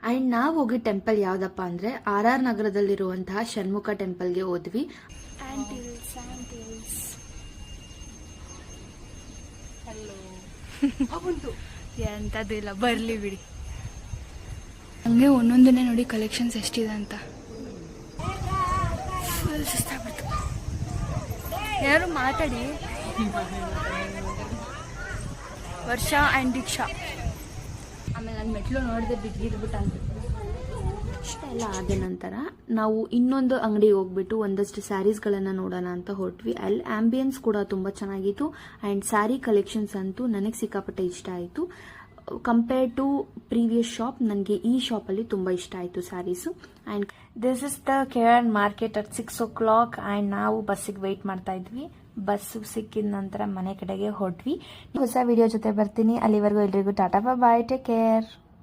And ನಾವು ಹೋಗಿ temple ಯಾವುದಪ್ಪ ಅಂದರೆ RR ನಗರದಲ್ಲಿರುವಂತಹ ಷಣ್ಮುಖ ಟೆಂಪಲ್ಗೆ ಹೋದ್ವಿ. ಎಂಥದ್ದಿಲ್ಲ, ಬರಲಿ ಬಿಡಿ. ಹಂಗೆ ಒಂದೊಂದನ್ನೇ ನೋಡಿ ಕಲೆಕ್ಷನ್ಸ್ ಎಷ್ಟಿದೆ ಅಂತ. ಯಾರು ಮಾತಾಡಿ. ವರ್ಷ ಆ್ಯಂಡ್ ದೀಕ್ಷಾ. ಆಮೇಲೆ ನಾನು ಮೆಟ್ಲು ನೋಡಿದೆ ಬಿದ್ದಿದ್ಬಿಟ್ಟು ಅಂತ ಇಷ್ಟೆಲ್ಲ ಆದ ನಂತರ ನಾವು ಇನ್ನೊಂದು ಅಂಗಡಿಗೆ ಹೋಗ್ಬಿಟ್ಟು ಒಂದಷ್ಟು ಸ್ಯಾರೀಸ್ಗಳನ್ನು ನೋಡೋಣ ಅಂತ ಹೊರಟ್ವಿ. ಅಲ್ಲಿ ಆಂಬಿಯನ್ಸ್ ಕೂಡ ತುಂಬ ಚೆನ್ನಾಗಿತ್ತು ಆ್ಯಂಡ್ ಸ್ಯಾರಿ ಕಲೆಕ್ಷನ್ಸ್ ಅಂತೂ ನನಗೆ ಸಿಕ್ಕಾಪಟ್ಟೆ ಇಷ್ಟ ಆಯಿತು. ಕಂಪೇರ್ ಟು ಪ್ರೀವಿಯಸ್ ಶಾಪ್ ನನಗೆ ಈ ಶಾಪಲ್ಲಿ ತುಂಬ ಇಷ್ಟ ಆಯಿತು sarees. And this is the KR market at 6 o'clock and ನಾವು ಬಸ್ಸಿಗೆ ವೆಯ್ಟ್ ಮಾಡ್ತಾ ಇದ್ವಿ. ಬಸ್ಸು ಸಿಕ್ಕಿದ ನಂತರ ಮನೆ ಕಡೆಗೆ ಹೊರಟ್ವಿ. ಹೊಸ ವಿಡಿಯೋ ಜೊತೆ ಬರ್ತೀನಿ. ಅಲ್ಲಿವರೆಗೂ ಎಲ್ರಿಗೂ ಟಾಟಾ ಬಾಯ್, ಟೇಕ್ ಕೇರ್.